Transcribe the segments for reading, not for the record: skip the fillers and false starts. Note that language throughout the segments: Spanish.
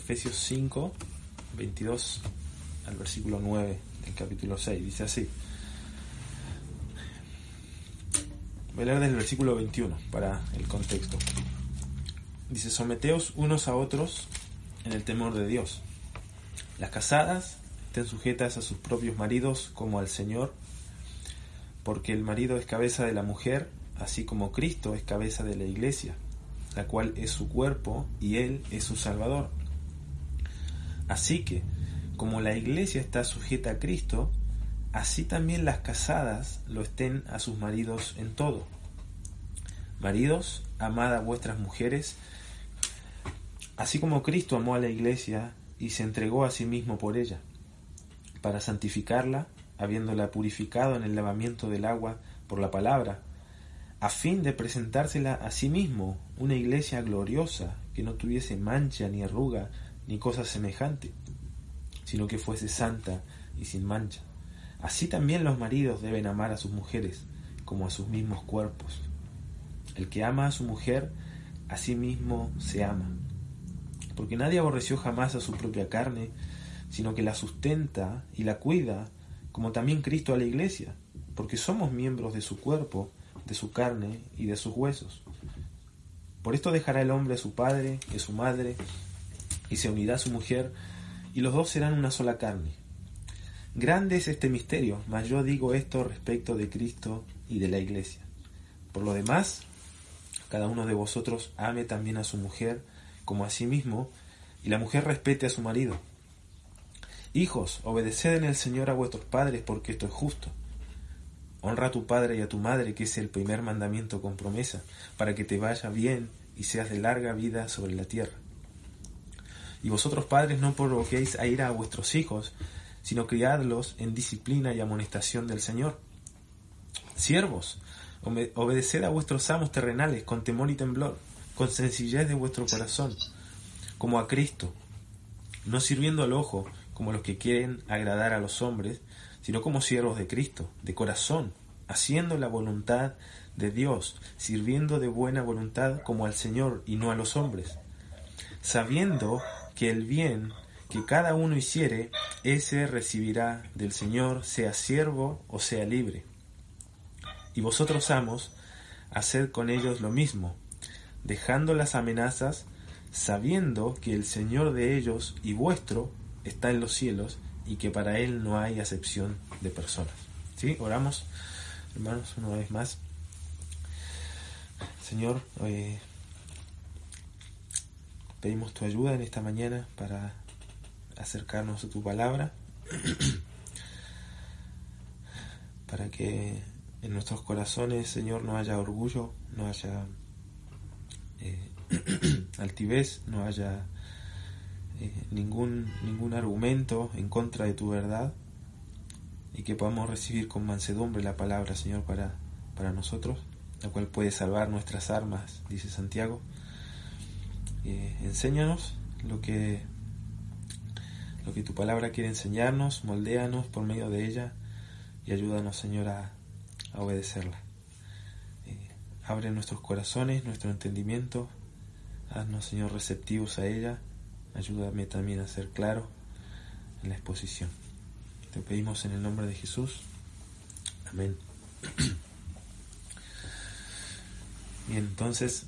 Efesios 5, 22 al versículo 9 del capítulo 6. Dice así. Voy a leer desde el versículo 21 para el contexto. Dice: someteos unos a otros en el temor de Dios. Las casadas estén sujetas a sus propios maridos como al Señor, porque el marido es cabeza de la mujer, así como Cristo es cabeza de la iglesia, la cual es su cuerpo y Él es su Salvador. Así que, como la iglesia está sujeta a Cristo, así también las casadas lo estén a sus maridos en todo. Maridos, amad a vuestras mujeres, así como Cristo amó a la iglesia y se entregó a sí mismo por ella, para santificarla, habiéndola purificado en el lavamiento del agua por la palabra, a fin de presentársela a sí mismo una iglesia gloriosa, que no tuviese mancha ni arruga ni cosa semejante, sino que fuese santa y sin mancha. Así también los maridos deben amar a sus mujeres como a sus mismos cuerpos. El que ama a su mujer, a sí mismo se ama. Porque nadie aborreció jamás a su propia carne, sino que la sustenta y la cuida, como también Cristo a la iglesia, porque somos miembros de su cuerpo, de su carne y de sus huesos. Por esto dejará el hombre a su padre y a su madre, y se unirá a su mujer, y los dos serán una sola carne. Grande es este misterio, mas yo digo esto respecto de Cristo y de la iglesia. Por lo demás, cada uno de vosotros ame también a su mujer como a sí mismo, y la mujer respete a su marido. Hijos, obedeced en el Señor a vuestros padres, porque esto es justo. Honra a tu padre y a tu madre, que es el primer mandamiento con promesa, para que te vaya bien y seas de larga vida sobre la tierra. Y vosotros, padres, no provoquéis a ira a vuestros hijos, sino criadlos en disciplina y amonestación del Señor. Siervos, obedeced a vuestros amos terrenales con temor y temblor, con sencillez de vuestro corazón, como a Cristo, no sirviendo al ojo como los que quieren agradar a los hombres, sino como siervos de Cristo, de corazón, haciendo la voluntad de Dios, sirviendo de buena voluntad como al Señor y no a los hombres, sabiendo que el bien que cada uno hiciere, ese recibirá del Señor, sea siervo o sea libre. Y vosotros, amos, haced con ellos lo mismo, dejando las amenazas, sabiendo que el Señor de ellos y vuestro está en los cielos, y que para Él no hay acepción de personas. ¿Sí? Oramos, hermanos, una vez más. Señor, pedimos tu ayuda en esta mañana para acercarnos a tu palabra, para que en nuestros corazones, Señor, no haya orgullo, no haya altivez, no haya ningún argumento en contra de tu verdad, y que podamos recibir con mansedumbre la palabra, Señor, para nosotros, la cual puede salvar nuestras almas, dice Santiago. Enséñanos lo que tu palabra quiere enseñarnos, moldéanos por medio de ella y ayúdanos, Señor, a obedecerla. Abre nuestros corazones, nuestro entendimiento, haznos, Señor, receptivos a ella. Ayúdame también a ser claro en la exposición. Te pedimos en el nombre de Jesús. Amén. Bien, entonces,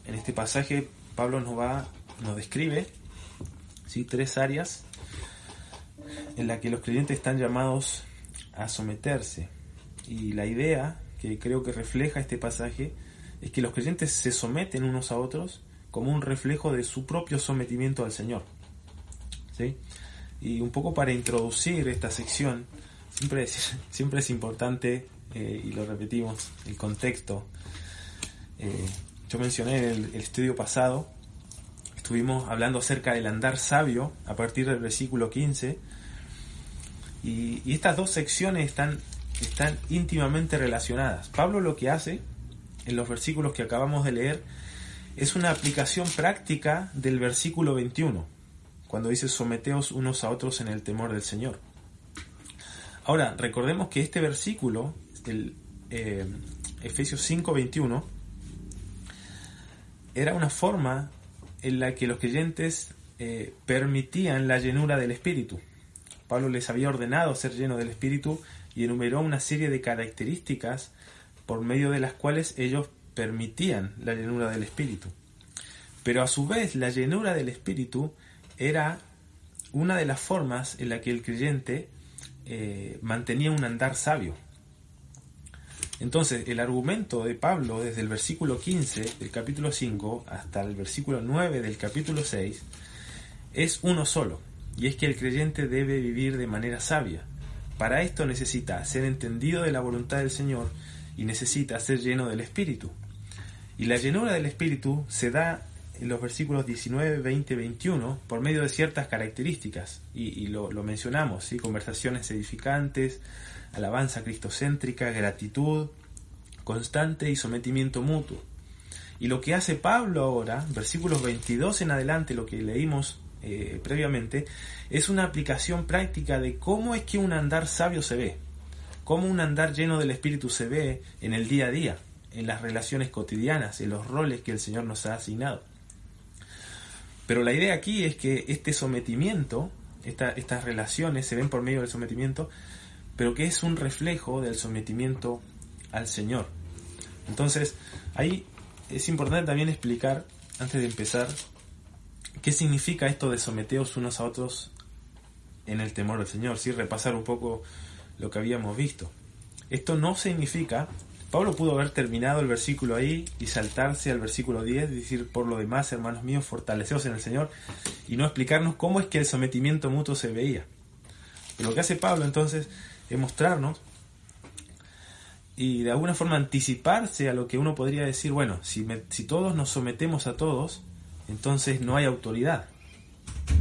en este pasaje Pablo nos describe, ¿sí?, 3 áreas en las que los creyentes están llamados a someterse. Y la idea que creo que refleja este pasaje es que los creyentes se someten unos a otros como un reflejo de su propio sometimiento al Señor. ¿Sí? Y un poco para introducir esta sección, siempre es importante, y lo repetimos, el contexto. Yo mencioné en el estudio pasado, estuvimos hablando acerca del andar sabio a partir del versículo 15, y estas dos secciones están íntimamente relacionadas. Pablo lo que hace en los versículos que acabamos de leer es una aplicación práctica del versículo 21, cuando dice: someteos unos a otros en el temor del Señor. Ahora, recordemos que este versículo, el Efesios 5:21, era una forma en la que los creyentes permitían la llenura del Espíritu. Pablo les había ordenado ser llenos del Espíritu y enumeró una serie de características por medio de las cuales ellos permitían la llenura del Espíritu. Pero a su vez la llenura del Espíritu era una de las formas en la que el creyente mantenía un andar sabio. Entonces, el argumento de Pablo desde el versículo 15 del capítulo 5 hasta el versículo 9 del capítulo 6 es uno solo, y es que el creyente debe vivir de manera sabia. Para esto necesita ser entendido de la voluntad del Señor y necesita ser lleno del Espíritu. Y la llenura del Espíritu se da en los versículos 19, 20, 21 por medio de ciertas características, y lo mencionamos, ¿sí? Conversaciones edificantes, alabanza cristocéntrica, gratitud constante y sometimiento mutuo. Y lo que hace Pablo ahora, versículos 22 en adelante, lo que leímos previamente, es una aplicación práctica de cómo es que un andar sabio se ve, cómo un andar lleno del Espíritu se ve en el día a día, en las relaciones cotidianas, en los roles que el Señor nos ha asignado. Pero la idea aquí es que este sometimiento, estas relaciones se ven por medio del sometimiento, pero que es un reflejo del sometimiento al Señor. Entonces, ahí es importante también explicar, antes de empezar, qué significa esto de someteos unos a otros en el temor del Señor, ¿sí? Repasar un poco lo que habíamos visto. Esto no significa, Pablo pudo haber terminado el versículo ahí y saltarse al versículo 10, decir, por lo demás, hermanos míos, fortaleceos en el Señor, y no explicarnos cómo es que el sometimiento mutuo se veía. Pero lo que hace Pablo entonces es mostrarnos y de alguna forma anticiparse a lo que uno podría decir, bueno, si todos nos sometemos a todos, entonces no hay autoridad,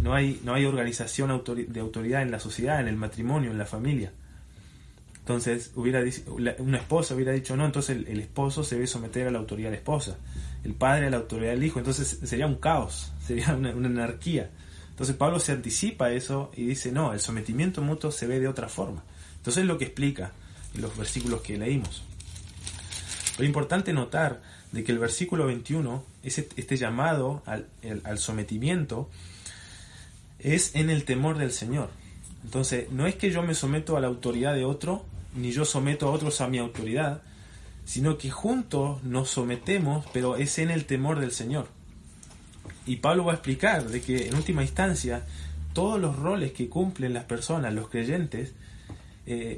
no hay organización de autoridad en la sociedad, en el matrimonio, en la familia. Entonces una esposa hubiera dicho no, entonces el esposo se debe someter a la autoridad de la esposa, el padre a la autoridad del hijo, entonces sería un caos, sería una anarquía. Entonces Pablo se anticipa a eso y dice no, el sometimiento mutuo se ve de otra forma. Entonces es lo que explica en los versículos que leímos. Lo importante notar de que el versículo 21, este llamado al sometimiento, es en el temor del Señor. Entonces no es que yo me someto a la autoridad de otro, ni yo someto a otros a mi autoridad, sino que juntos nos sometemos, pero es en el temor del Señor. Y Pablo va a explicar de que en última instancia todos los roles que cumplen las personas, los creyentes,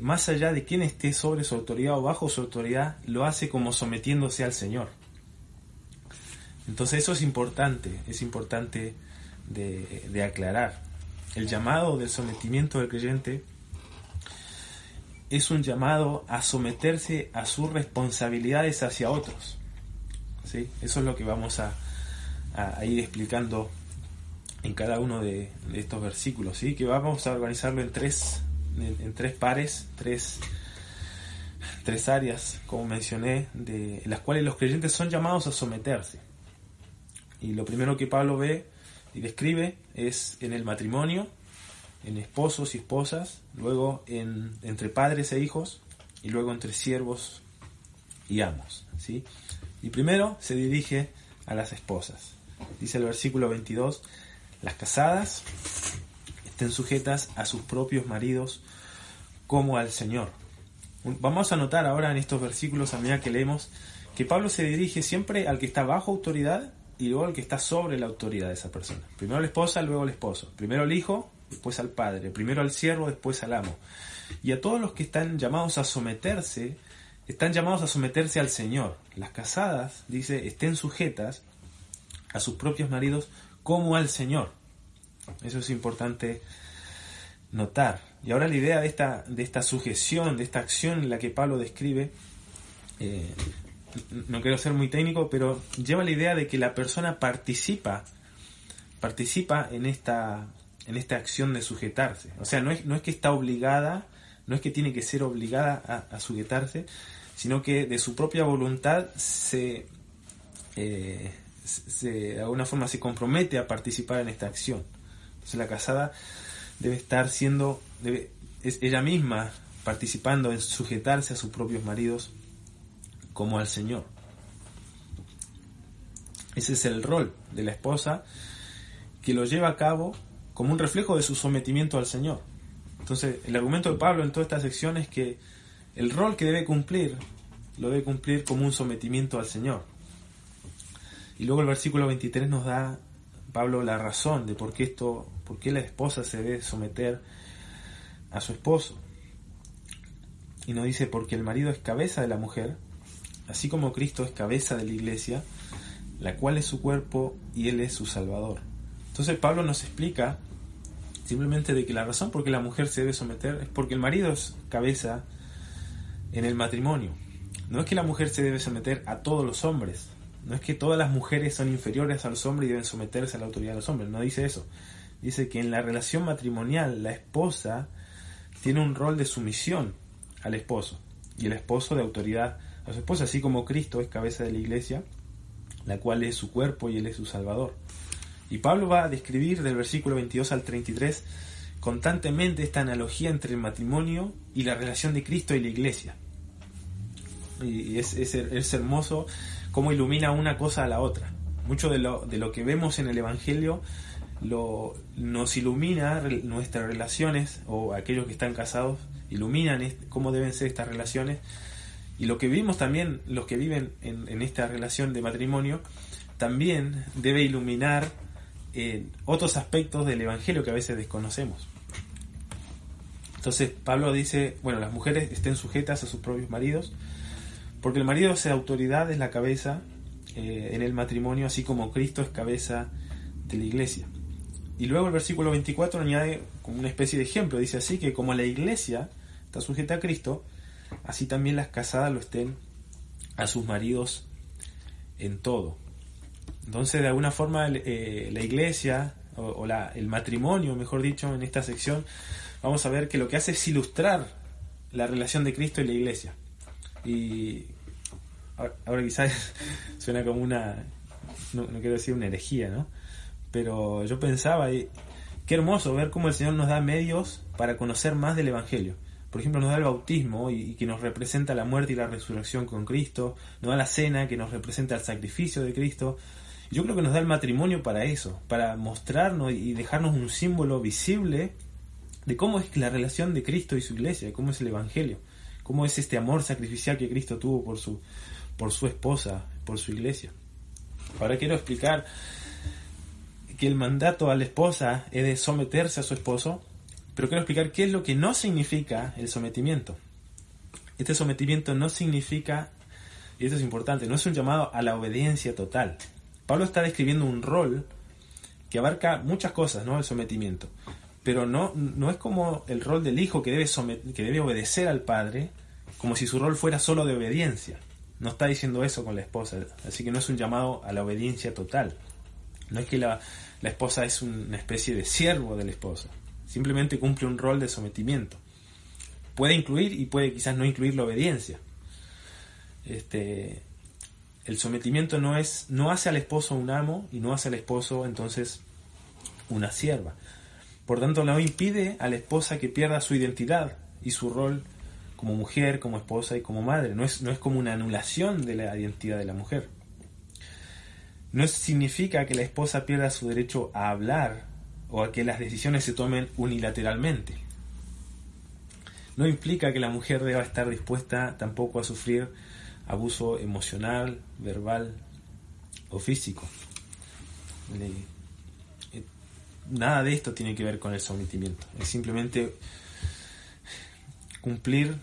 más allá de quién esté sobre su autoridad o bajo su autoridad, lo hace como sometiéndose al Señor. Entonces eso es importante de aclarar. El llamado del sometimiento del creyente es un llamado a someterse a sus responsabilidades hacia otros, ¿sí? Eso es lo que vamos a ir explicando en cada uno de estos versículos, ¿sí? Que vamos a organizarlo en tres pares, tres áreas, como mencioné, de las cuales los creyentes son llamados a someterse. Y lo primero que Pablo ve y describe es en el matrimonio, en esposos y esposas, luego entre padres e hijos, y luego entre siervos y amos, ¿sí? Y primero se dirige a las esposas. Dice el versículo 22, las casadas estén sujetas a sus propios maridos como al Señor. Vamos a notar ahora en estos versículos, a medida que leemos, que Pablo se dirige siempre al que está bajo autoridad y luego al que está sobre la autoridad de esa persona. Primero la esposa, luego el esposo. Primero el hijo, después al padre. Primero al siervo, después al amo. Y a todos los que están llamados a someterse, están llamados a someterse al Señor. Las casadas, dice, estén sujetas a sus propios maridos como al Señor. Eso es importante notar. Y ahora la idea de esta sujeción, de esta acción en la que Pablo describe, no quiero ser muy técnico, pero lleva la idea de que la persona participa en esta acción de sujetarse. O sea, no es que está obligada, no es que tiene que ser obligada a sujetarse, sino que de su propia voluntad de alguna forma se compromete a participar en esta acción. Entonces la casada debe estar es ella misma participando en sujetarse a sus propios maridos como al Señor. Ese es el rol de la esposa, que lo lleva a cabo como un reflejo de su sometimiento al Señor. Entonces, el argumento de Pablo en toda esta sección es que el rol que debe cumplir, lo debe cumplir como un sometimiento al Señor. Y luego el versículo 23 nos da Pablo la razón de por qué la esposa se debe someter a su esposo. Y nos dice, porque el marido es cabeza de la mujer, así como Cristo es cabeza de la iglesia, la cual es su cuerpo y Él es su Salvador. Entonces Pablo nos explica simplemente de que la razón por qué la mujer se debe someter es porque el marido es cabeza en el matrimonio. No es que la mujer se debe someter a todos los hombres, no es que todas las mujeres son inferiores a los hombres y deben someterse a la autoridad de los hombres, no dice eso. Dice que en la relación matrimonial la esposa tiene un rol de sumisión al esposo y el esposo de autoridad a su esposa, así como Cristo es cabeza de la iglesia, la cual es su cuerpo y Él es su Salvador. Y Pablo va a describir del versículo 22 al 33 constantemente esta analogía entre el matrimonio y la relación de Cristo y la iglesia. Y es hermoso cómo ilumina una cosa a la otra. Mucho de lo que vemos en el Evangelio nos ilumina nuestras relaciones, o aquellos que están casados iluminan cómo deben ser estas relaciones, y lo que vimos también, los que viven en esta relación de matrimonio, también debe iluminar otros aspectos del Evangelio que a veces desconocemos. Entonces Pablo dice, bueno, las mujeres estén sujetas a sus propios maridos, porque el marido es autoridad, es la cabeza en el matrimonio, así como Cristo es cabeza de la iglesia. Y luego el versículo 24 añade como una especie de ejemplo, dice así que como la iglesia está sujeta a Cristo, así también las casadas lo estén a sus maridos en todo. Entonces, de alguna forma, la iglesia, el matrimonio, mejor dicho, en esta sección, vamos a ver que lo que hace es ilustrar la relación de Cristo y la iglesia. Y ahora quizás suena como no quiero decir una herejía, ¿no? Pero yo pensaba, qué hermoso ver cómo el Señor nos da medios para conocer más del Evangelio. Por ejemplo, nos da el bautismo y que nos representa la muerte y la resurrección con Cristo, nos da la cena que nos representa el sacrificio de Cristo. Yo creo que nos da el matrimonio para eso, para mostrarnos y dejarnos un símbolo visible de cómo es la relación de Cristo y su iglesia, de cómo es el Evangelio, cómo es este amor sacrificial que Cristo tuvo por su esposa, por su iglesia. Ahora quiero explicar que el mandato a la esposa es de someterse a su esposo, pero quiero explicar qué es lo que no significa el sometimiento. Este sometimiento no significa, y esto es importante, no es un llamado a la obediencia total. Pablo está describiendo un rol que abarca muchas cosas, ¿no? El sometimiento. Pero no es como el rol del hijo que debe obedecer al padre, como si su rol fuera solo de obediencia. No está diciendo eso con la esposa, así que no es un llamado a la obediencia total. No es que la esposa es una especie de siervo del esposo, simplemente cumple un rol de sometimiento. Puede incluir y puede quizás no incluir la obediencia. El sometimiento no hace al esposo un amo y no hace al esposo entonces una sierva. Por tanto, no impide a la esposa que pierda su identidad y su rol como mujer, como esposa y como madre. No es como una anulación de la identidad de la mujer. No significa que la esposa pierda su derecho a hablar o a que las decisiones se tomen unilateralmente. No implica que la mujer deba estar dispuesta tampoco a sufrir abuso emocional, verbal o físico. Nada de esto tiene que ver con el sometimiento. Es simplemente cumplir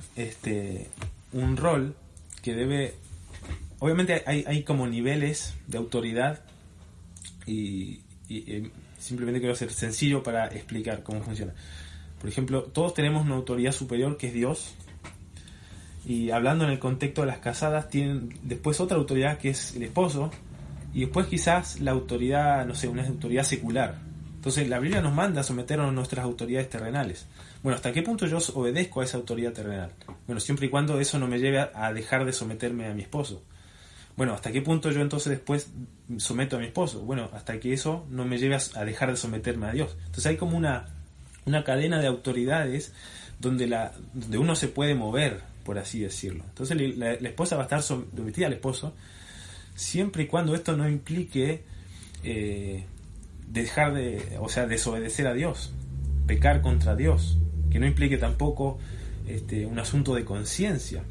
un rol que debe... Obviamente hay como niveles de autoridad y simplemente quiero ser sencillo para explicar cómo funciona. Por ejemplo, todos tenemos una autoridad superior que es Dios, y hablando en el contexto de las casadas tienen después otra autoridad que es el esposo, y después quizás la autoridad, no sé, una autoridad secular. Entonces la Biblia nos manda a someternos a nuestras autoridades terrenales. Bueno, ¿hasta qué punto yo obedezco a esa autoridad terrenal? Bueno, siempre y cuando eso no me lleve a dejar de someterme a mi esposo. Bueno, ¿hasta qué punto yo entonces después someto a mi esposo? Bueno, hasta que eso no me lleve a dejar de someterme a Dios. Entonces hay como una cadena de autoridades donde uno se puede mover, por así decirlo. Entonces la esposa va a estar sometida al esposo, siempre y cuando esto no implique desobedecer a Dios, pecar contra Dios, que no implique tampoco un asunto de conciencia,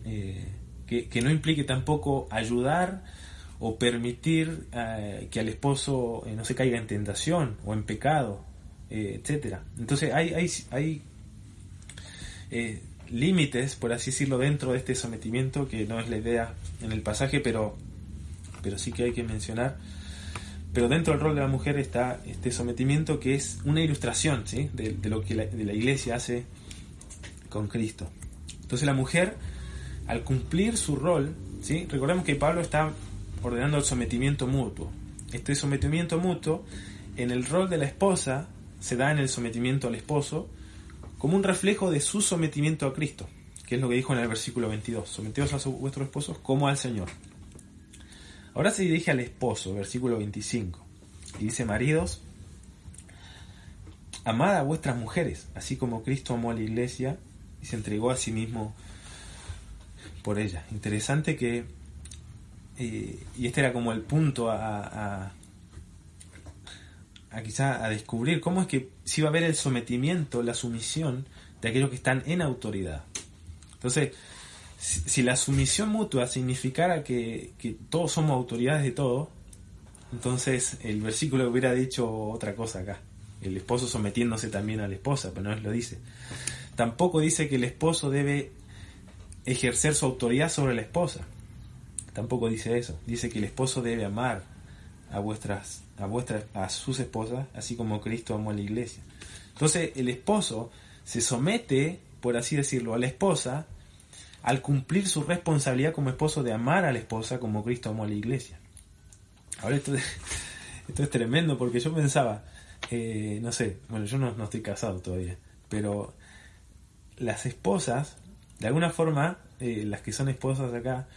que no implique tampoco ayudar o permitir que al esposo no se caiga en tentación o en pecado, etcétera. Entonces hay límites, por así decirlo, dentro de este sometimiento, que no es la idea en el pasaje, pero sí que hay que mencionar. Pero dentro del rol de la mujer está este sometimiento, que es una ilustración, ¿sí?, de lo que la Iglesia hace con Cristo. Entonces la mujer, al cumplir su rol, ¿sí?, recordemos que Pablo está ordenando el sometimiento mutuo. Este sometimiento mutuo, en el rol de la esposa, se da en el sometimiento al esposo, como un reflejo de su sometimiento a Cristo, que es lo que dijo en el versículo 22, someteos a vuestros esposos como al Señor. Ahora se dirige al esposo, versículo 25, y dice: maridos, amad a vuestras mujeres, así como Cristo amó a la iglesia y se entregó a sí mismo por ella. Interesante que, y este era como el punto quizá a descubrir, cómo es que si va a haber el sometimiento, la sumisión de aquellos que están en autoridad. Entonces, si la sumisión mutua significara que todos somos autoridades de todo, entonces el versículo hubiera dicho otra cosa acá: el esposo sometiéndose también a la esposa, pero no lo dice. Tampoco dice que el esposo debe ejercer su autoridad sobre la esposa. Tampoco dice eso. Dice que el esposo debe amar a sus esposas, así como Cristo amó a la iglesia. Entonces el esposo se somete, por así decirlo, a la esposa al cumplir su responsabilidad como esposo de amar a la esposa como Cristo amó a la iglesia. Ahora esto es tremendo, porque yo pensaba, no sé, bueno, yo no estoy casado todavía, pero las esposas, de alguna forma, las que son esposas acá,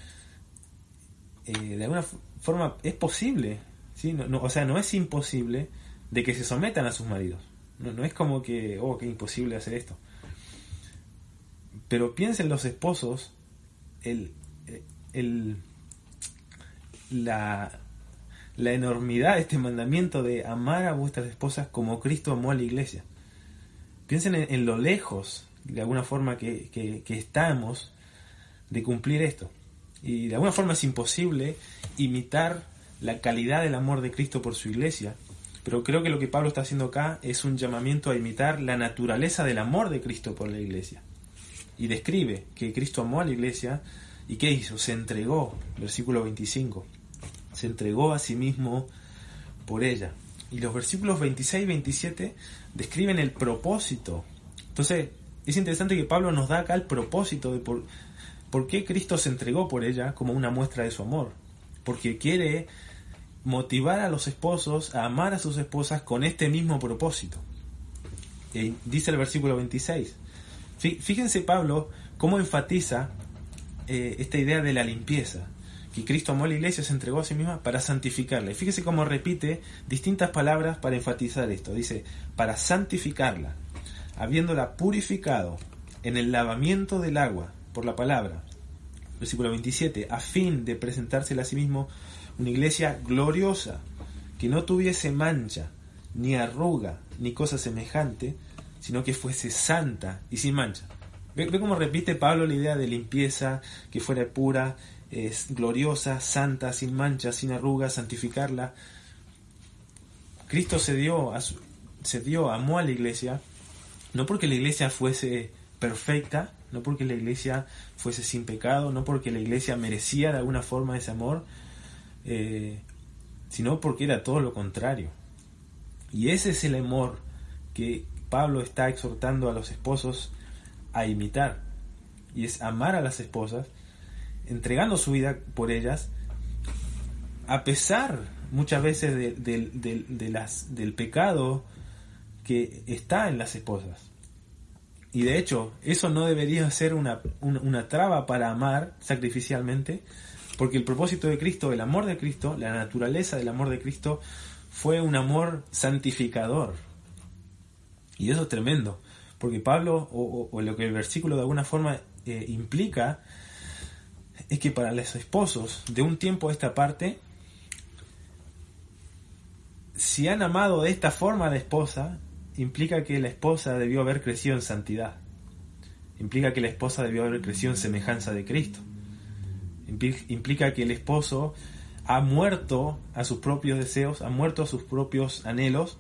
de alguna forma es posible, ¿sí? O sea, no es imposible de que se sometan a sus maridos. No es como que, qué imposible hacer esto. Pero piensen los esposos, la enormidad de este mandamiento de amar a vuestras esposas como Cristo amó a la iglesia. Piensen en lo lejos, de alguna forma, que estamos de cumplir esto. Y de alguna forma es imposible imitar la calidad del amor de Cristo por su iglesia, pero creo que lo que Pablo está haciendo acá es un llamamiento a imitar la naturaleza del amor de Cristo por la iglesia. Y describe que Cristo amó a la iglesia, y ¿qué hizo? Se entregó, versículo 25, se entregó a sí mismo por ella. Y los versículos 26 y 27 describen el propósito. Entonces es interesante que Pablo nos da acá el propósito de por qué Cristo se entregó por ella, como una muestra de su amor. Porque quiere motivar a los esposos a amar a sus esposas con este mismo propósito. Y dice el versículo 26. Fíjense Pablo cómo enfatiza esta idea de la limpieza, que Cristo amó a la iglesia, se entregó a sí misma para santificarla. Y fíjense cómo repite distintas palabras para enfatizar esto. Dice: para santificarla, habiéndola purificado en el lavamiento del agua por la palabra. Versículo 27, a fin de presentársela a sí mismo una iglesia gloriosa, que no tuviese mancha, ni arruga, ni cosa semejante, sino que fuese santa y sin mancha. ¿Ve cómo repite Pablo la idea de limpieza, que fuera pura, gloriosa, santa, sin mancha, sin arruga, santificarla? Cristo amó a la iglesia, no porque la iglesia fuese perfecta, no porque la iglesia fuese sin pecado, no porque la iglesia merecía de alguna forma ese amor, sino porque era todo lo contrario. Y ese es el amor que Pablo está exhortando a los esposos a imitar, y es amar a las esposas, entregando su vida por ellas, a pesar muchas veces del pecado que está en las esposas. Y de hecho, eso no debería ser una traba para amar sacrificialmente, porque el propósito de Cristo, el amor de Cristo, la naturaleza del amor de Cristo, fue un amor santificador. Y eso es tremendo, porque Pablo, o lo que el versículo de alguna forma implica, es que para los esposos de un tiempo a esta parte, si han amado de esta forma a la esposa, implica que la esposa debió haber crecido en santidad. Implica que la esposa debió haber crecido en semejanza de Cristo. Implica que el esposo ha muerto a sus propios deseos, ha muerto a sus propios anhelos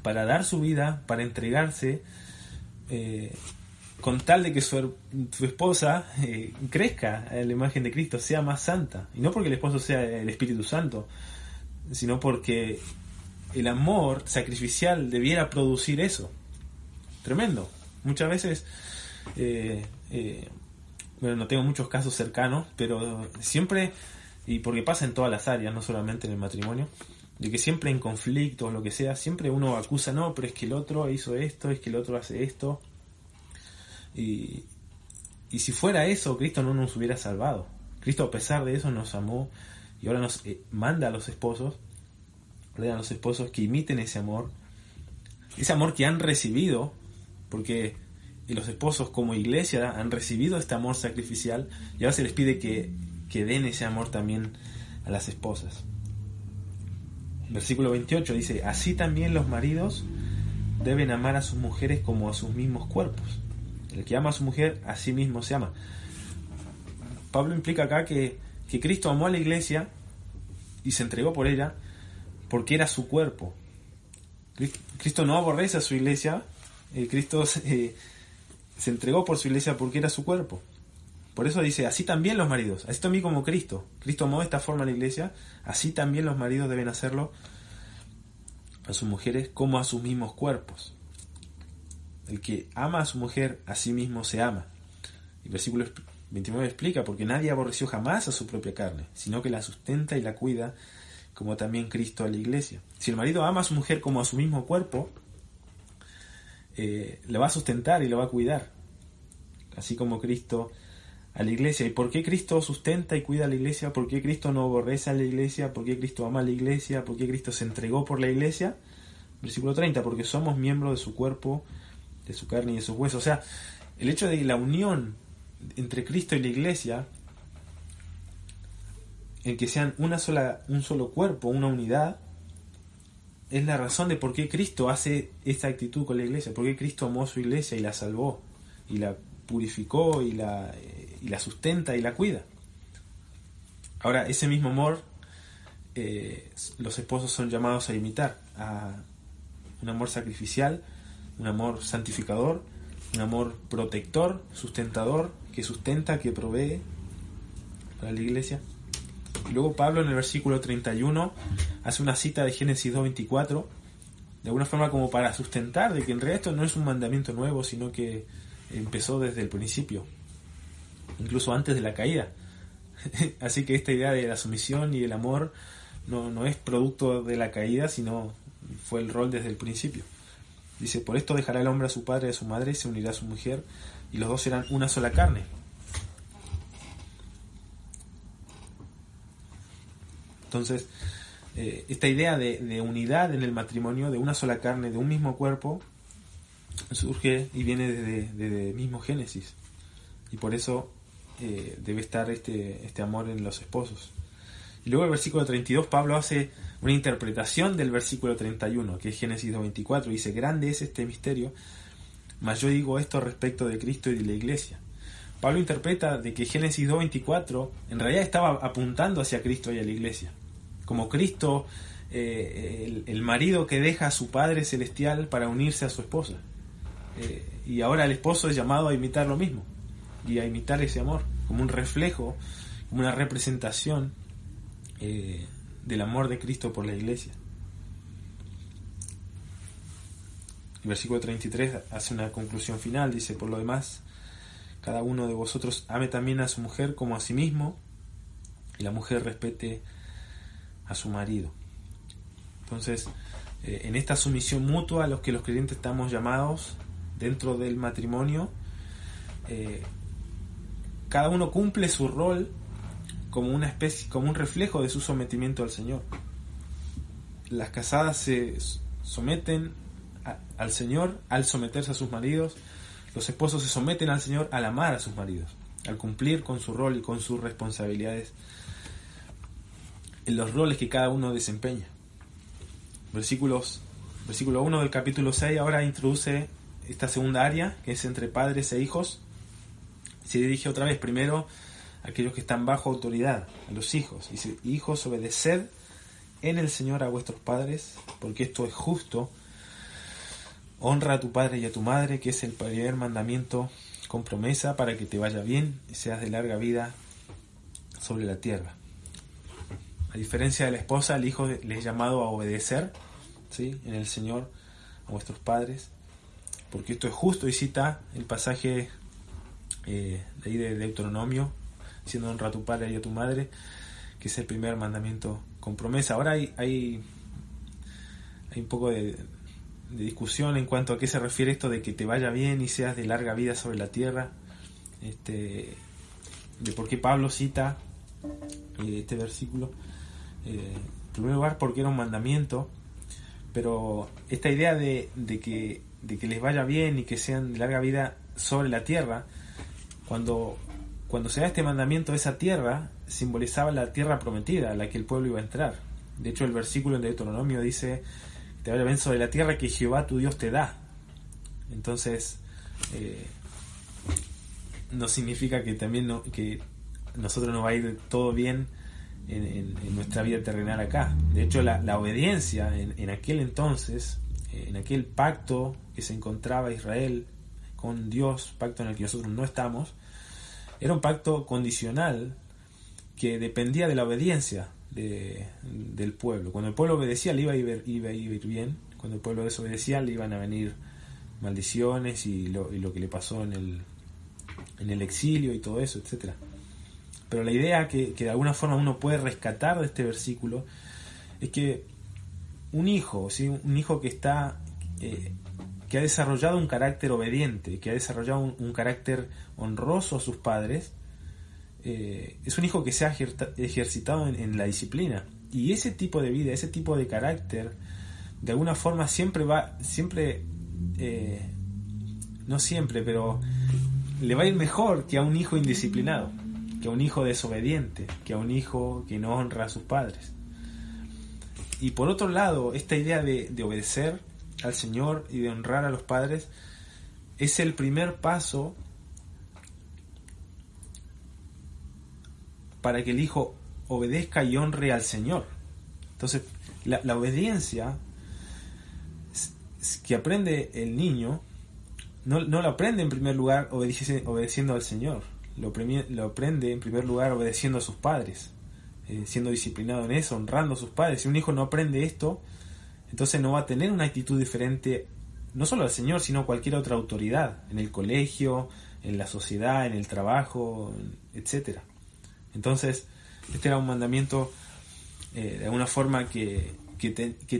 para dar su vida, para entregarse, con tal de que su esposa crezca a la imagen de Cristo, sea más santa. Y no porque el esposo sea el Espíritu Santo, sino porque el amor sacrificial debiera producir eso. Tremendo. Muchas veces, bueno, no tengo muchos casos cercanos, pero siempre, y porque pasa en todas las áreas, no solamente en el matrimonio, de que siempre en conflictos, lo que sea, siempre uno acusa, no, pero es que el otro hizo esto, es que el otro hace esto. Y si fuera eso, Cristo no nos hubiera salvado. Cristo, a pesar de eso, nos amó y ahora nos manda a los esposos, ordena a los esposos que imiten ese amor que han recibido, porque los esposos como iglesia han recibido este amor sacrificial y ahora se les pide que den ese amor también a las esposas. Versículo 28 dice: así también los maridos deben amar a sus mujeres como a sus mismos cuerpos. El que ama a su mujer, a sí mismo se ama. Pablo implica acá que Cristo amó a la iglesia y se entregó por ella porque era su cuerpo. Cristo no aborrece a su iglesia, Cristo se entregó por su iglesia porque era su cuerpo. Por eso dice, así también los maridos, así también como Cristo amó de esta forma a la iglesia, así también los maridos deben hacerlo a sus mujeres como a sus mismos cuerpos. El que ama a su mujer, a sí mismo se ama. Y versículo 29 explica, porque nadie aborreció jamás a su propia carne, sino que la sustenta y la cuida, como también Cristo a la iglesia. Si el marido ama a su mujer como a su mismo cuerpo, la va a sustentar y la va a cuidar, así como Cristo a la iglesia. ¿Y por qué Cristo sustenta y cuida a la iglesia? ¿Por qué Cristo no aborrece a la iglesia? ¿Por qué Cristo ama a la iglesia? ¿Por qué Cristo se entregó por la iglesia? Versículo 30, porque somos miembros de su cuerpo, de su carne y de sus huesos. O sea, el hecho de la unión entre Cristo y la iglesia, en que sean un solo cuerpo, una unidad, es la razón de por qué Cristo hace esta actitud con la iglesia, por qué Cristo amó a su iglesia y la salvó, y la purificó, y la sustenta y la cuida. Ahora, ese mismo amor, los esposos son llamados a imitar, a un amor sacrificial, un amor santificador, un amor protector, sustentador, que sustenta, que provee para la iglesia. Y luego Pablo en el versículo 31 hace una cita de Génesis 2:24, de alguna forma como para sustentar de que en realidad esto no es un mandamiento nuevo, sino que empezó desde el principio, incluso antes de la caída. Así que esta idea de la sumisión y el amor no es producto de la caída, sino fue el rol desde el principio. Dice, por esto dejará el hombre a su padre y a su madre, y se unirá a su mujer, y los dos serán una sola carne. Entonces, esta idea de unidad en el matrimonio, de una sola carne, de un mismo cuerpo, surge y viene desde el mismo Génesis. Y por eso debe estar este amor en los esposos. Y luego el versículo 32, Pablo hace una interpretación del versículo 31, que es Génesis 2:24, dice, grande es este misterio, mas yo digo esto respecto de Cristo y de la iglesia. Pablo interpreta de que Génesis 2:24 en realidad estaba apuntando hacia Cristo y a la iglesia. Como Cristo, el marido que deja a su Padre Celestial para unirse a su esposa. Y ahora el esposo es llamado a imitar lo mismo, y a imitar ese amor, como un reflejo, como una representación del amor de Cristo por la iglesia. El versículo 33 hace una conclusión final, dice, por lo demás, cada uno de vosotros ame también a su mujer como a sí mismo, y la mujer respete a su marido. Entonces, en esta sumisión mutua a los que los creyentes estamos llamados dentro del matrimonio, cada uno cumple su rol como una especie, como un reflejo de su sometimiento al Señor. Las casadas se someten al Señor al someterse a sus maridos, los esposos se someten al Señor al amar a sus maridos. al cumplir con su rol y con sus responsabilidades en los roles que cada uno desempeña. Versículo 1 del capítulo 6 ahora introduce esta segunda área, que es entre padres e hijos. Se dirige otra vez primero a aquellos que están bajo autoridad, a los hijos. Dice: hijos, obedeced en el Señor a vuestros padres, porque esto es justo. Honra a tu padre y a tu madre, que es el primer mandamiento con promesa, para que te vaya bien y seas de larga vida sobre la tierra. A diferencia de la esposa, el hijo le es llamado a obedecer, ¿sí?, en el Señor a vuestros padres, porque esto es justo. Y cita el pasaje de ahí de Deuteronomio, diciendo: honra a tu padre y a tu madre, que es el primer mandamiento con promesa. Ahora hay un poco de discusión en cuanto a qué se refiere esto de que te vaya bien y seas de larga vida sobre la tierra, de por qué Pablo cita este versículo. En primer lugar, porque era un mandamiento, pero esta idea de que les vaya bien y que sean de larga vida sobre la tierra, cuando se da este mandamiento, esa tierra simbolizaba la tierra prometida a la que el pueblo iba a entrar. De hecho, el versículo en Deuteronomio dice: te vaya bien sobre la tierra que Jehová tu Dios te da. Entonces, no significa que también que nosotros nos va a ir todo bien en nuestra vida terrenal acá. De hecho, la obediencia en aquel entonces, en aquel pacto que se encontraba Israel con Dios, pacto en el que nosotros no estamos, era un pacto condicional que dependía de la obediencia del pueblo. Cuando el pueblo obedecía, le iba a ir bien. Cuando el pueblo desobedecía, le iban a venir maldiciones y lo que le pasó en el exilio y todo eso, etcétera. Pero la idea que de alguna forma uno puede rescatar de este versículo es que un hijo, ¿sí?, un hijo que está que ha desarrollado un carácter obediente, que ha desarrollado un carácter honroso a sus padres, es un hijo que se ha ejercitado en la disciplina. Y ese tipo de vida, ese tipo de carácter, de alguna forma no siempre, pero le va a ir mejor que a un hijo indisciplinado, que a un hijo desobediente, que a un hijo que no honra a sus padres. Y por otro lado, esta idea de obedecer al Señor y de honrar a los padres es el primer paso para que el hijo obedezca y honre al Señor. Entonces, la obediencia que aprende el niño no lo aprende en primer lugar obedeciendo al Señor, lo aprende en primer lugar obedeciendo a sus padres, siendo disciplinado en eso, honrando a sus padres. Si un hijo no aprende esto, entonces no va a tener una actitud diferente, no solo al Señor, sino a cualquier otra autoridad, en el colegio, en la sociedad, en el trabajo, etcétera. Entonces, este era un mandamiento de alguna forma que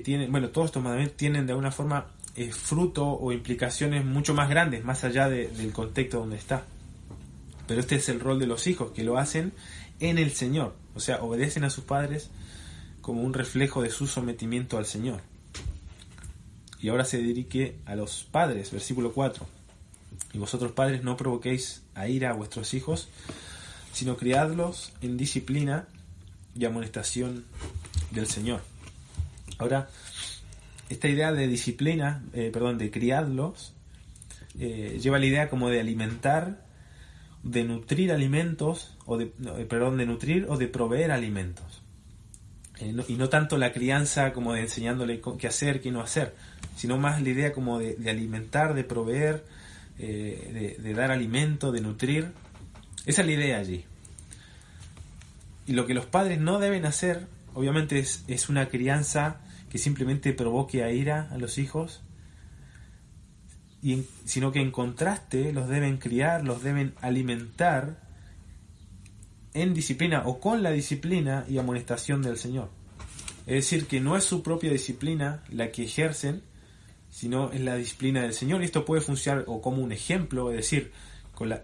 tiene, bueno, todos estos mandamientos tienen de alguna forma fruto o implicaciones mucho más grandes, más allá del contexto donde está. Pero este es el rol de los hijos, que lo hacen en el Señor, o sea, obedecen a sus padres como un reflejo de su sometimiento al Señor. Y ahora se dirige a los padres, versículo 4. Y vosotros, padres, no provoquéis a ira a vuestros hijos, sino criadlos en disciplina y amonestación del Señor. Ahora, esta idea de disciplina, de criadlos, lleva la idea como de alimentar, de nutrir alimentos, de nutrir o de proveer alimentos. Y no tanto la crianza como de enseñándole qué hacer, qué no hacer, sino más la idea como de alimentar, de proveer, de dar alimento, de nutrir. Esa es la idea allí. Y lo que los padres no deben hacer, obviamente, es una crianza que simplemente provoque a ira a los hijos, sino que en contraste los deben criar, los deben alimentar en disciplina o con la disciplina y amonestación del Señor. Es decir, que no es su propia disciplina la que ejercen, sino es la disciplina del Señor. Y esto puede funcionar o como un ejemplo, es decir,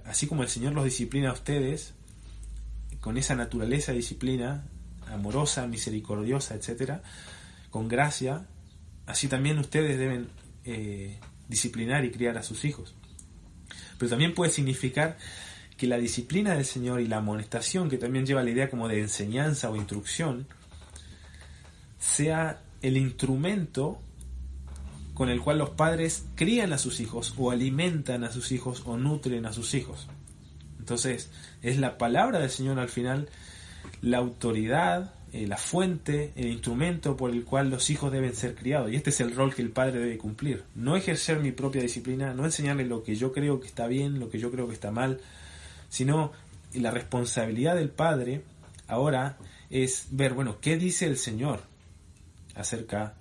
así como el Señor los disciplina a ustedes, con esa naturaleza de disciplina, amorosa, misericordiosa, etcétera, con gracia, así también ustedes deben disciplinar y criar a sus hijos. Pero también puede significar que la disciplina del Señor y la amonestación, que también lleva la idea como de enseñanza o instrucción, sea el instrumento con el cual los padres crían a sus hijos o alimentan a sus hijos o nutren a sus hijos. Entonces es la palabra del Señor al final la autoridad, la fuente, el instrumento por el cual los hijos deben ser criados. Y este es el rol que el padre debe cumplir. No ejercer mi propia disciplina, no enseñarle lo que yo creo que está bien, lo que yo creo que está mal, sino la responsabilidad del padre ahora es ver, bueno, ¿qué dice el Señor acerca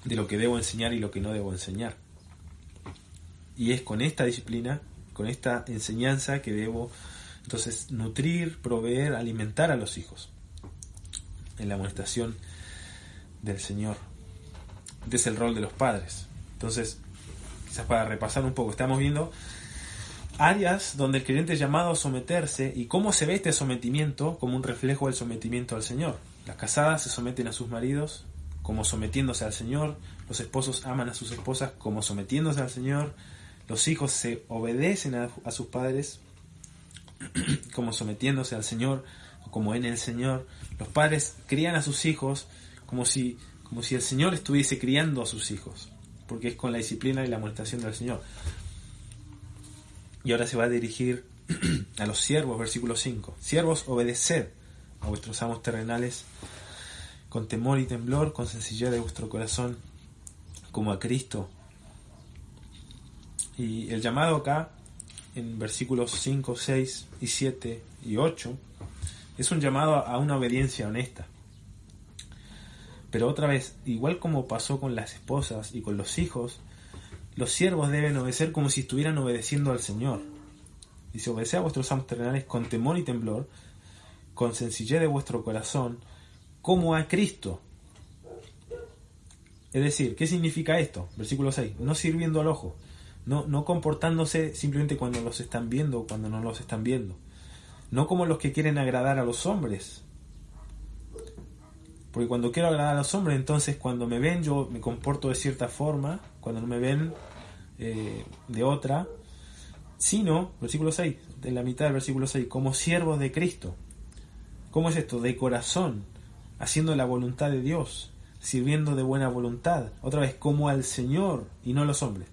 de lo que debo enseñar y lo que no debo enseñar? Y es con esta disciplina, con esta enseñanza que debo entonces nutrir, proveer, alimentar a los hijos en la amonestación del Señor. Este es el rol de los padres. Entonces, quizás para repasar un poco, estamos viendo áreas donde el creyente es llamado a someterse y cómo se ve este sometimiento como un reflejo del sometimiento al Señor. Las casadas se someten a sus maridos como sometiéndose al Señor, los esposos aman a sus esposas como sometiéndose al Señor, los hijos se obedecen a sus padres como sometiéndose al Señor, como en el Señor. Los padres crían a sus hijos como si el Señor estuviese criando a sus hijos, porque es con la disciplina y la amonestación del Señor. Y ahora se va a dirigir a los siervos, versículo 5. Siervos, obedeced a vuestros amos terrenales con temor y temblor, con sencillez de vuestro corazón, como a Cristo. Y el llamado acá, en versículos 5, 6 y 7 y 8, es un llamado a una obediencia honesta. Pero otra vez, igual como pasó con las esposas y con los hijos, los siervos deben obedecer como si estuvieran obedeciendo al Señor. Dice, obedeced a vuestros amos terrenales con temor y temblor, con sencillez de vuestro corazón, como a Cristo. Es decir, ¿qué significa esto? Versículo 6, no sirviendo al ojo, no comportándose simplemente cuando los están viendo o cuando no los están viendo, no como los que quieren agradar a los hombres, porque cuando quiero agradar a los hombres, entonces cuando me ven yo me comporto de cierta forma, cuando no me ven de otra, sino, versículo 6, en la mitad del versículo 6, como siervos de Cristo. ¿Cómo es esto? De corazón, haciendo la voluntad de Dios, sirviendo de buena voluntad, otra vez como al Señor y no a los hombres.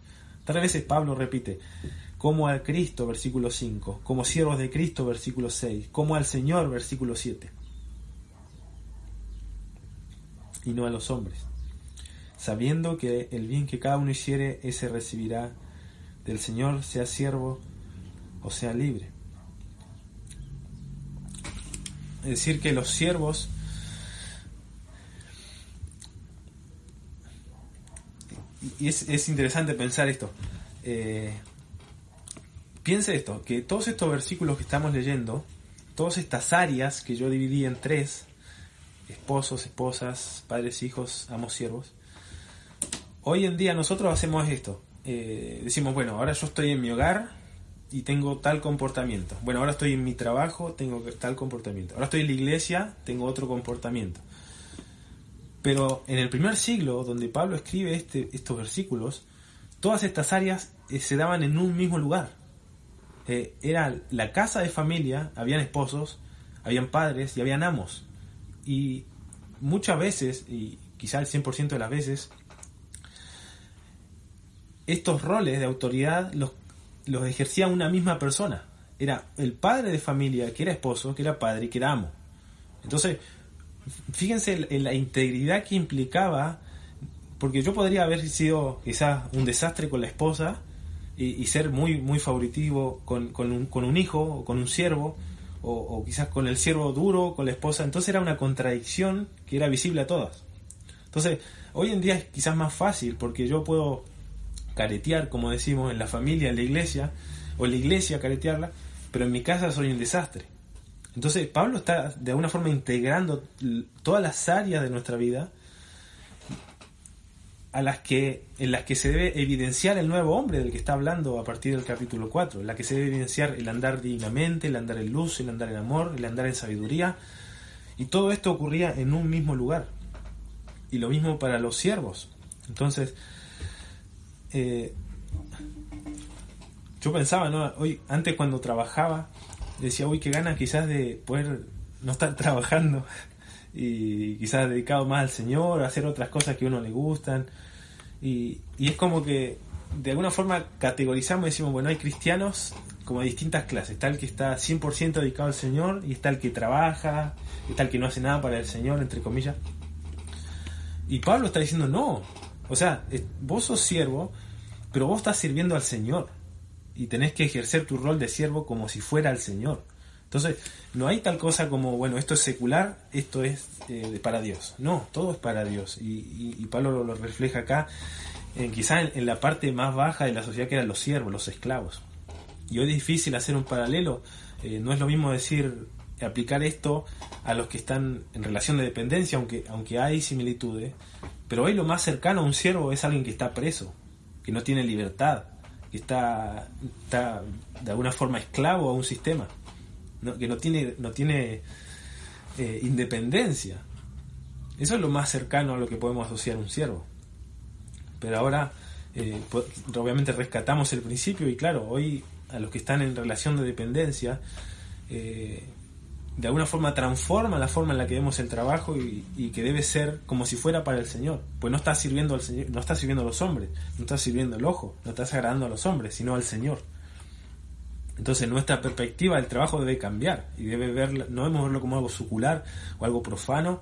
3 veces Pablo repite, como al Cristo, versículo 5, como siervos de Cristo, versículo 6, como al Señor, versículo 7, y no a los hombres, sabiendo que el bien que cada uno hiciere, ese recibirá del Señor, sea siervo o sea libre. Es decir, que los siervos y es interesante pensar esto. Piense esto, que todos estos versículos que estamos leyendo, todas estas áreas que yo dividí en 3, esposos, esposas, padres, hijos, amos, siervos, hoy en día nosotros hacemos esto. Decimos, bueno, ahora yo estoy en mi hogar y tengo tal comportamiento. Bueno, ahora estoy en mi trabajo, tengo tal comportamiento. Ahora estoy en la iglesia, tengo otro comportamiento. Pero en el primer siglo, donde Pablo escribe estos versículos, todas estas áreas se daban en un mismo lugar. Era la casa de familia, habían esposos, habían padres y habían amos. Y muchas veces, y quizá el 100% de las veces, estos roles de autoridad los ejercía una misma persona. Era el padre de familia, que era esposo, que era padre y que era amo. Entonces, fíjense en la integridad que implicaba, porque yo podría haber sido quizás un desastre con la esposa y ser muy, muy favoritivo con un hijo o con un siervo, o quizás con el siervo duro, con la esposa. Entonces era una contradicción que era visible a todas. Entonces, hoy en día es quizás más fácil, porque yo puedo caretear, como decimos, en la familia, en la iglesia, o en la iglesia caretearla, pero en mi casa soy un desastre. Entonces Pablo está de alguna forma integrando todas las áreas de nuestra vida en las que se debe evidenciar el nuevo hombre del que está hablando a partir del capítulo 4, en la que se debe evidenciar el andar dignamente, el andar en luz, el andar en amor, el andar en sabiduría, y todo esto ocurría en un mismo lugar. Y lo mismo para los siervos. Entonces, yo yo pensaba, ¿no? Hoy, antes cuando trabajaba, decía, uy, qué ganas quizás de poder no estar trabajando y quizás dedicado más al Señor, a hacer otras cosas que a uno le gustan. Y es como que de alguna forma categorizamos y decimos, bueno, hay cristianos como de distintas clases. Está el que está 100% dedicado al Señor, y está el que trabaja, está el que no hace nada para el Señor, entre comillas. Y Pablo está diciendo, no, o sea, vos sos siervo, pero vos estás sirviendo al Señor y tenés que ejercer tu rol de siervo como si fuera al Señor. Entonces, no hay tal cosa como, bueno, esto es secular, esto es para Dios. No, todo es para Dios. Y Pablo lo refleja acá, quizás en la parte más baja de la sociedad, que eran los siervos, los esclavos. Y hoy es difícil hacer un paralelo. No es lo mismo decir, aplicar esto a los que están en relación de dependencia, aunque hay similitudes. Pero hoy lo más cercano a un siervo es alguien que está preso, que no tiene libertad, que está de alguna forma esclavo a un sistema, ¿no? Que no tiene independencia. Eso es lo más cercano a lo que podemos asociar a un siervo. Pero ahora obviamente rescatamos el principio, y claro, hoy a los que están en relación de dependencia, de alguna forma transforma la forma en la que vemos el trabajo, y que debe ser como si fuera para el Señor. Pues no está sirviendo al Señor, no está sirviendo a los hombres, no está sirviendo al ojo, no está agradando a los hombres, sino al Señor. Entonces nuestra perspectiva del trabajo debe cambiar, y no debemos verlo como algo secular o algo profano,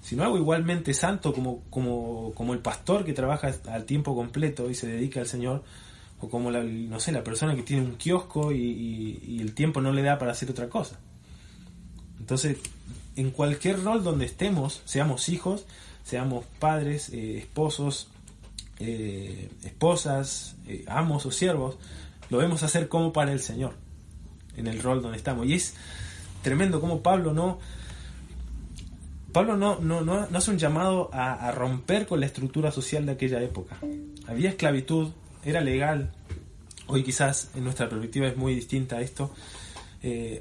sino algo igualmente santo, como el pastor que trabaja al tiempo completo y se dedica al Señor, o como la persona que tiene un kiosco y el tiempo no le da para hacer otra cosa. Entonces, en cualquier rol donde estemos, seamos hijos, seamos padres, esposos, esposas, amos o siervos, lo debemos hacer como para el Señor, en el rol donde estamos. Y es tremendo como Pablo no hace un llamado a romper con la estructura social de aquella época. Había esclavitud, era legal. Hoy quizás en nuestra perspectiva es muy distinta a esto.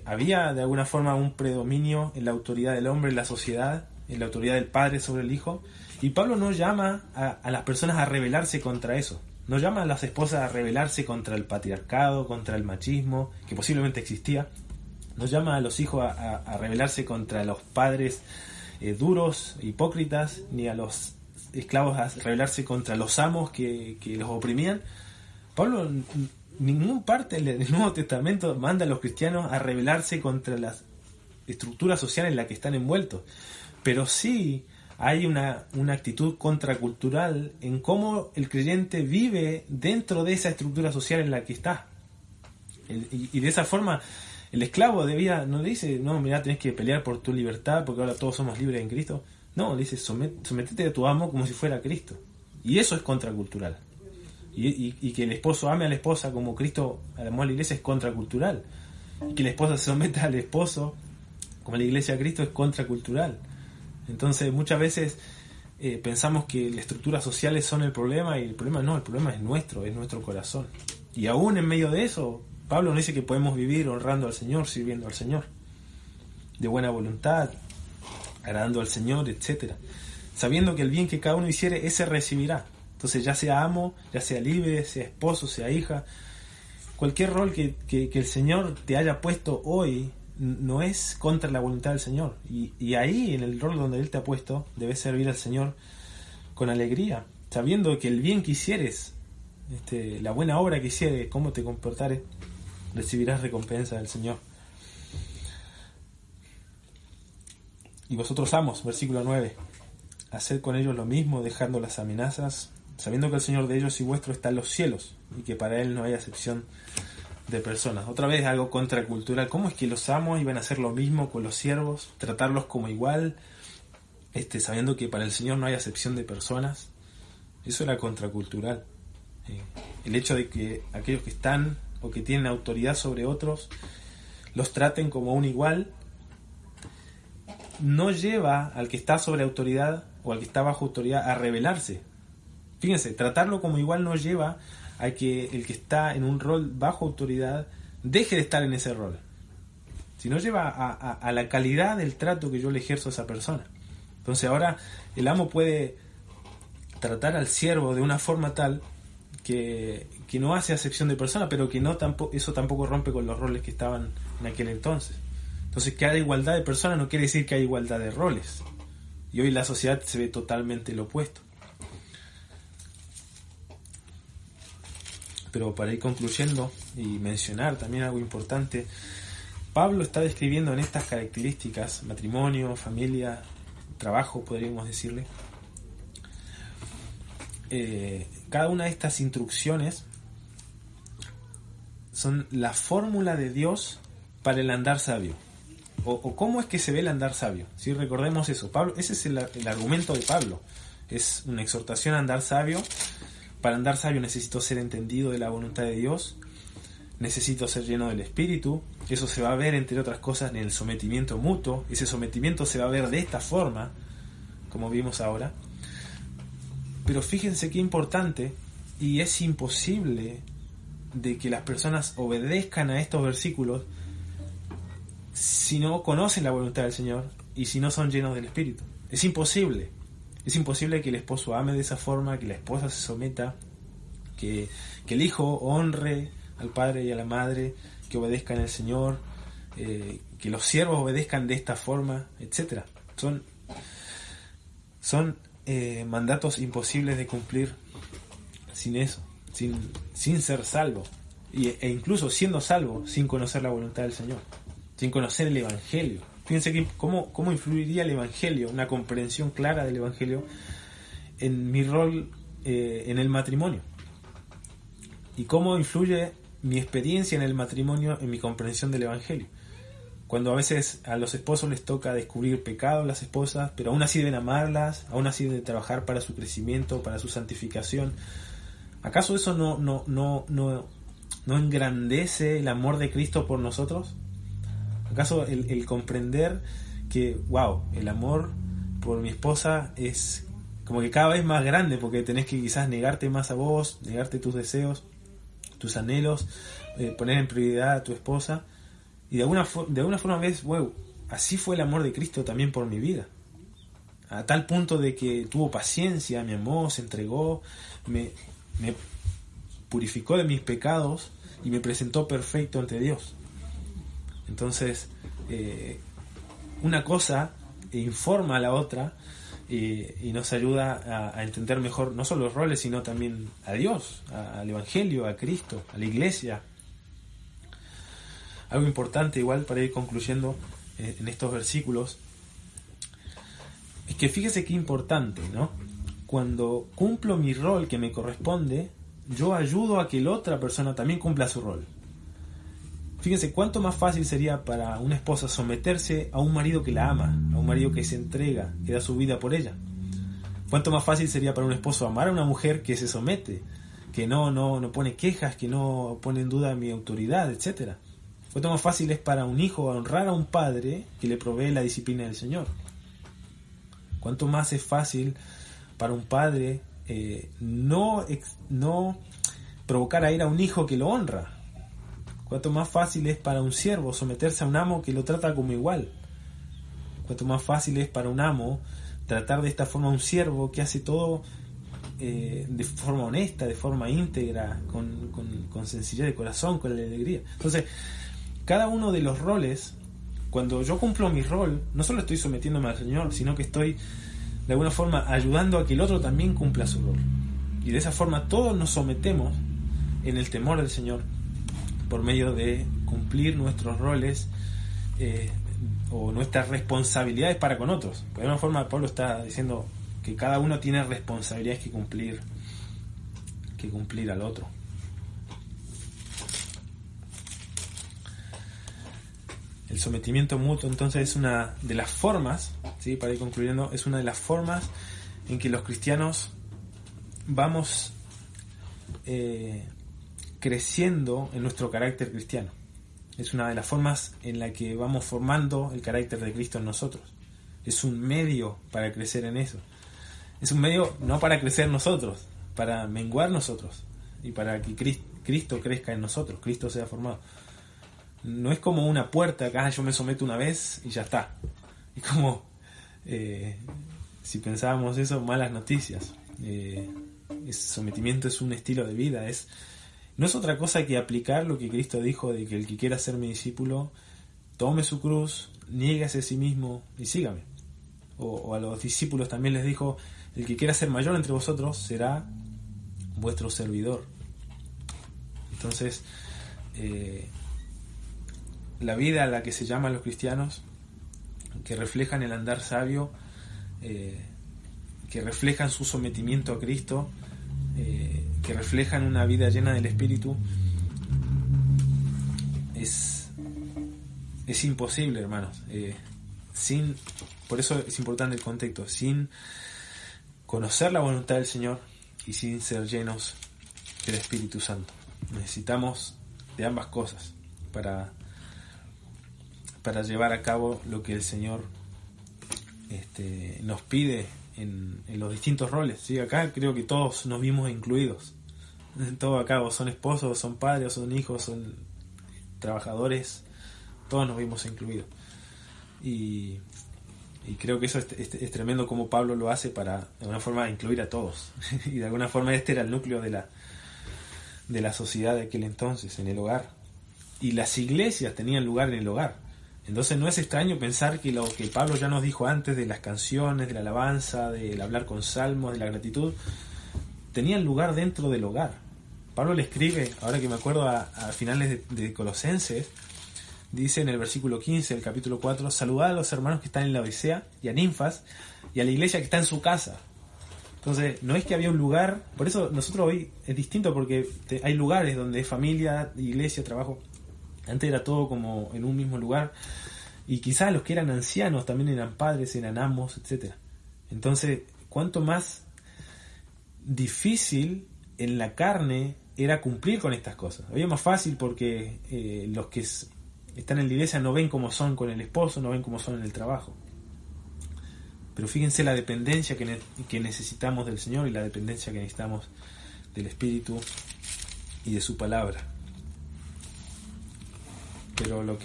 Había de alguna forma un predominio en la autoridad del hombre en la sociedad, en la autoridad del padre sobre el hijo. Y Pablo no llama a las personas a rebelarse contra eso. No llama a las esposas a rebelarse contra el patriarcado, contra el machismo, que posiblemente existía. No llama a los hijos a rebelarse contra los padres duros, hipócritas, ni a los esclavos a rebelarse contra los amos que los oprimían. Pablo en ninguna parte del Nuevo Testamento manda a los cristianos a rebelarse contra las estructuras sociales en las que están envueltos, pero sí hay una actitud contracultural en cómo el creyente vive dentro de esa estructura social en la que está. Y de esa forma el esclavo no le dice, no, mira, tenés que pelear por tu libertad porque ahora todos somos libres en Cristo. No, le dice, sometete a tu amo como si fuera Cristo. Y eso es contracultural. Y que el esposo ame a la esposa como Cristo amó a la iglesia es contracultural. Y que la esposa se someta al esposo como la iglesia a Cristo es contracultural. Entonces muchas veces pensamos que las estructuras sociales son el problema, y el problema no, el problema es nuestro corazón. Y aún en medio de eso, Pablo nos dice que podemos vivir honrando al Señor, sirviendo al Señor, de buena voluntad, agradando al Señor, etcétera, sabiendo que el bien que cada uno hiciere, ese recibirá. Entonces, ya sea amo, ya sea libre, sea esposo, sea hija, cualquier rol que el Señor te haya puesto hoy no es contra la voluntad del Señor. Y ahí, en el rol donde Él te ha puesto, debes servir al Señor con alegría, sabiendo que el bien que hicieres, la buena obra que hicieres, cómo te comportares, recibirás recompensa del Señor. Y vosotros, amos, versículo 9, haced con ellos lo mismo, dejando las amenazas, sabiendo que el Señor de ellos y vuestro está en los cielos, y que para Él no hay acepción de personas. Otra vez algo contracultural. ¿Cómo es que los amos iban a hacer lo mismo con los siervos? Tratarlos como igual, sabiendo que para el Señor no hay acepción de personas. Eso era contracultural. El hecho de que aquellos que están o que tienen autoridad sobre otros los traten como un igual no lleva al que está sobre autoridad o al que está bajo autoridad a rebelarse. Fíjense, tratarlo como igual no lleva a que el que está en un rol bajo autoridad deje de estar en ese rol, sino lleva a la calidad del trato que yo le ejerzo a esa persona. Entonces ahora el amo puede tratar al siervo de una forma tal que no hace acepción de persona, pero que eso tampoco rompe con los roles que estaban en aquel entonces. Entonces, que haya igualdad de personas no quiere decir que haya igualdad de roles. Y hoy la sociedad se ve totalmente lo opuesto. Pero para ir concluyendo y mencionar también algo importante, Pablo está describiendo en estas características, matrimonio, familia, trabajo, podríamos decirle, cada una de estas instrucciones son la fórmula de Dios para el andar sabio. O cómo es que se ve el andar sabio. ¿Sí? Recordemos eso. Pablo, ese es el argumento de Pablo. Es una exhortación a andar sabio. Para andar sabio necesito ser entendido de la voluntad de Dios. Necesito ser lleno del Espíritu. Eso se va a ver, entre otras cosas, en el sometimiento mutuo. Ese sometimiento se va a ver de esta forma, como vimos ahora. Pero fíjense qué importante, y es imposible de que las personas obedezcan a estos versículos si no conocen la voluntad del Señor y si no son llenos del Espíritu. Es imposible. Es imposible que el esposo ame de esa forma, que la esposa se someta, que el hijo honre al padre y a la madre, que obedezcan al Señor, que los siervos obedezcan de esta forma, etc. Son mandatos imposibles de cumplir sin eso, sin ser salvo, e incluso siendo salvo sin conocer la voluntad del Señor, sin conocer el Evangelio. Fíjense que cómo influiría el Evangelio, una comprensión clara del Evangelio en mi rol en el matrimonio, y cómo influye mi experiencia en el matrimonio en mi comprensión del Evangelio. Cuando a veces a los esposos les toca descubrir pecado a las esposas, pero aún así deben amarlas, aún así deben trabajar para su crecimiento, para su santificación. ¿Acaso eso no engrandece el amor de Cristo por nosotros? ¿Acaso el comprender que, wow, el amor por mi esposa es como que cada vez más grande, porque tenés que quizás negarte más a vos, negarte tus deseos, tus anhelos, poner en prioridad a tu esposa? Y de alguna forma ves, wow, así fue el amor de Cristo también por mi vida. A tal punto de que tuvo paciencia, me amó, se entregó, me purificó de mis pecados y me presentó perfecto ante Dios. Entonces, una cosa informa a la otra y nos ayuda a entender mejor no solo los roles, sino también a Dios, al Evangelio, a Cristo, a la Iglesia. Algo importante igual para ir concluyendo en estos versículos es que fíjese qué importante, ¿no? Cuando cumplo mi rol que me corresponde, yo ayudo a que la otra persona también cumpla su rol. Fíjense cuánto más fácil sería para una esposa someterse a un marido que la ama, a un marido que se entrega, que da su vida por ella. Cuánto más fácil sería para un esposo amar a una mujer que se somete, que no pone quejas, que no pone en duda mi autoridad, etcétera. Cuánto más fácil es para un hijo honrar a un padre que le provee la disciplina del Señor. Cuánto más es fácil para un padre no provocar a ira a un hijo que lo honra. Cuánto más fácil es para un siervo someterse a un amo que lo trata como igual. Cuánto más fácil es para un amo tratar de esta forma a un siervo que hace todo de forma honesta, de forma íntegra, con sencillez de corazón, con alegría. Entonces, cada uno de los roles, cuando yo cumplo mi rol, no solo estoy sometiéndome al Señor, sino que estoy de alguna forma ayudando a que el otro también cumpla su rol. Y de esa forma todos nos sometemos en el temor del Señor por medio de cumplir nuestros roles o nuestras responsabilidades para con otros. De alguna forma Pablo está diciendo que cada uno tiene responsabilidades que cumplir al otro. El sometimiento mutuo entonces es una de las formas, ¿sí? Para ir concluyendo, es una de las formas en que los cristianos vamos creciendo en nuestro carácter cristiano. Es una de las formas en la que vamos formando el carácter de Cristo en nosotros. Es un medio para crecer en eso. Es un medio no para crecer nosotros, para menguar nosotros y para que Cristo crezca en nosotros, Cristo sea formado. No es como una puerta acá, yo me someto una vez y ya está. Es como, si pensábamos eso, malas noticias. sometimiento es un estilo de vida, no es otra cosa que aplicar lo que Cristo dijo de que el que quiera ser mi discípulo tome su cruz, niéguese a sí mismo y sígame. O a los discípulos también les dijo: el que quiera ser mayor entre vosotros será vuestro servidor. Entonces, la vida a la que se llaman los cristianos, que reflejan el andar sabio, que reflejan su sometimiento a Cristo, que reflejan una vida llena del Espíritu, es imposible, hermanos. Por eso es importante el contexto. Sin conocer la voluntad del Señor y sin ser llenos del Espíritu Santo. Necesitamos de ambas cosas para llevar a cabo lo que el Señor nos pide en los distintos roles. ¿Sí? Acá creo que todos nos vimos incluidos. Todos acá, o son esposos, o son padres, o son hijos, son trabajadores, todos nos vimos incluidos. Y creo que eso es tremendo como Pablo lo hace para de alguna forma incluir a todos. Y de alguna forma este era el núcleo de la sociedad de aquel entonces, en el hogar. Y las iglesias tenían lugar en el hogar. Entonces no es extraño pensar que lo que Pablo ya nos dijo antes de las canciones, de la alabanza, del hablar con salmos, de la gratitud, tenían lugar dentro del hogar. Pablo le escribe, ahora que me acuerdo, a finales de Colosenses, dice en el versículo 15 del capítulo 4: saludad a los hermanos que están en la Odisea y a Ninfas y a la iglesia que está en su casa. Entonces no es que había un lugar, por eso nosotros hoy es distinto, porque hay lugares donde es familia, iglesia, trabajo. Antes era todo como en un mismo lugar, y quizás los que eran ancianos también eran padres, eran amos, etc. Entonces, cuánto más difícil en la carne era cumplir con estas cosas. Había más fácil porque los que están en la iglesia no ven cómo son con el esposo, no ven cómo son en el trabajo. Pero fíjense la dependencia que necesitamos del Señor y la dependencia que necesitamos del Espíritu y de su palabra. Pero